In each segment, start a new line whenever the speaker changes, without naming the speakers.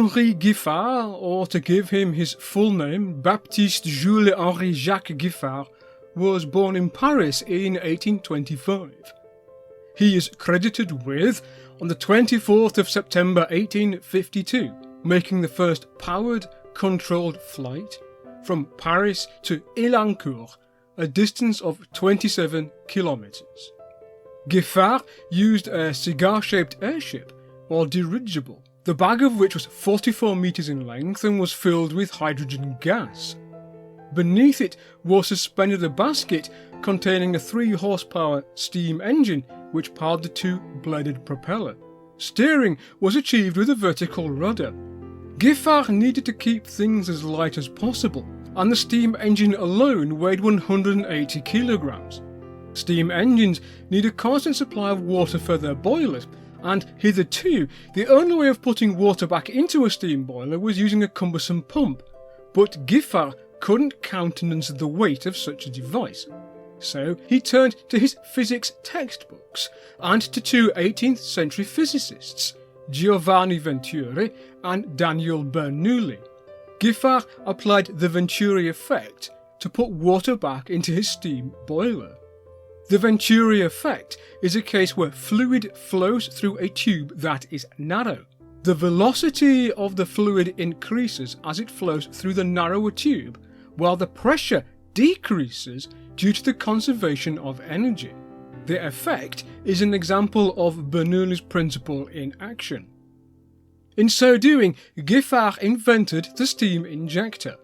Henri Giffard, or to give him his full name, Baptiste Jules Henri Jacques Giffard, was born in Paris in 1825. He is credited with, on the 24th of September 1852, making the first powered, controlled flight from Paris to Elancourt, a distance of 27 kilometers. Giffard used a cigar-shaped airship, or dirigible, the bag of which was 44 meters in length and was filled with hydrogen gas. Beneath it was suspended a basket containing a 3-horsepower steam engine which powered the 2-bladed propeller. Steering was achieved with a vertical rudder. Giffard needed to keep things as light as possible, and the steam engine alone weighed 180 kilograms. Steam engines need a constant supply of water for their boilers, and hitherto the only way of putting water back into a steam boiler was using a cumbersome pump, but Giffard couldn't countenance the weight of such a device. So he turned to his physics textbooks and to 2 18th century physicists, Giovanni Venturi and Daniel Bernoulli. Giffard applied the Venturi effect to put water back into his steam boiler. The Venturi effect is a case where fluid flows through a tube that is narrow. The velocity of the fluid increases as it flows through the narrower tube, while the pressure decreases due to the conservation of energy. The effect is an example of Bernoulli's principle in action. In so doing, Giffard invented the steam injector.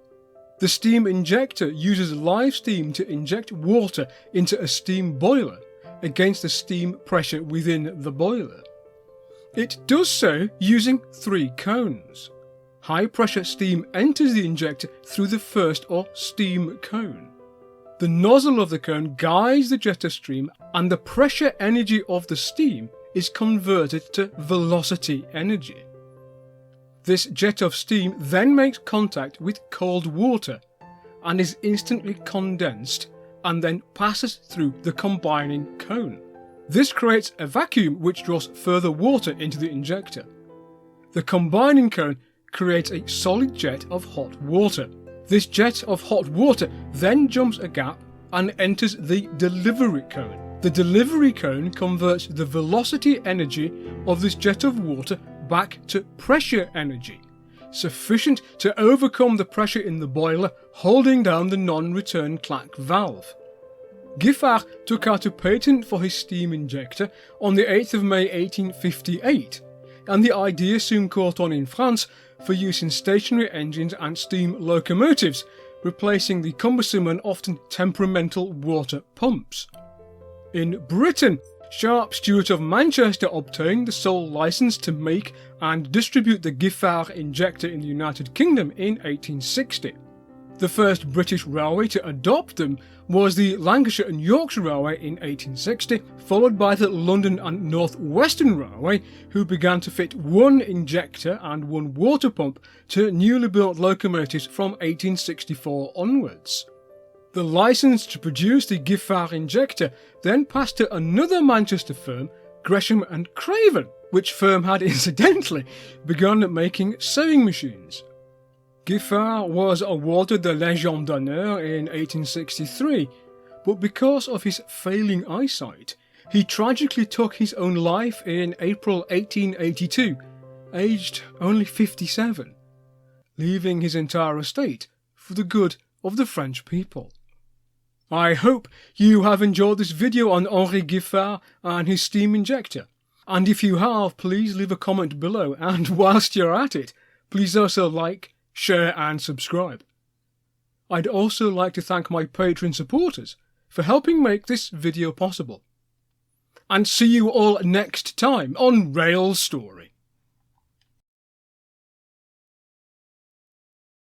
The steam injector uses live steam to inject water into a steam boiler against the steam pressure within the boiler. It does so using 3 cones. High pressure steam enters the injector through the first or steam cone. The nozzle of the cone guides the jet of stream, and the pressure energy of the steam is converted to velocity energy. This jet of steam then makes contact with cold water and is instantly condensed and then passes through the combining cone. This creates a vacuum which draws further water into the injector. The combining cone creates a solid jet of hot water. This jet of hot water then jumps a gap and enters the delivery cone. The delivery cone converts the velocity energy of this jet of water back to pressure energy, sufficient to overcome the pressure in the boiler holding down the non-return clack valve. Giffard took out a patent for his steam injector on the 8th of May 1858, and the idea soon caught on in France for use in stationary engines and steam locomotives, replacing the cumbersome and often temperamental water pumps. In Britain, Sharp Stewart of Manchester obtained the sole licence to make and distribute the Giffard injector in the United Kingdom in 1860. The first British railway to adopt them was the Lancashire and Yorkshire Railway in 1860, followed by the London and North Western Railway, who began to fit 1 injector and 1 water pump to newly built locomotives from 1864 onwards. The licence to produce the Giffard injector then passed to another Manchester firm, Gresham and Craven, which firm had incidentally begun making sewing machines. Giffard was awarded the Légion d'honneur in 1863, but because of his failing eyesight, he tragically took his own life in April 1882, aged only 57, leaving his entire estate for the good of the French people. I hope you have enjoyed this video on Henri Giffard and his steam injector, and if you have, please leave a comment below, and whilst you're at it, please also like, share and subscribe. I'd also like to thank my Patreon supporters for helping make this video possible. And see you all next time on Rail Story.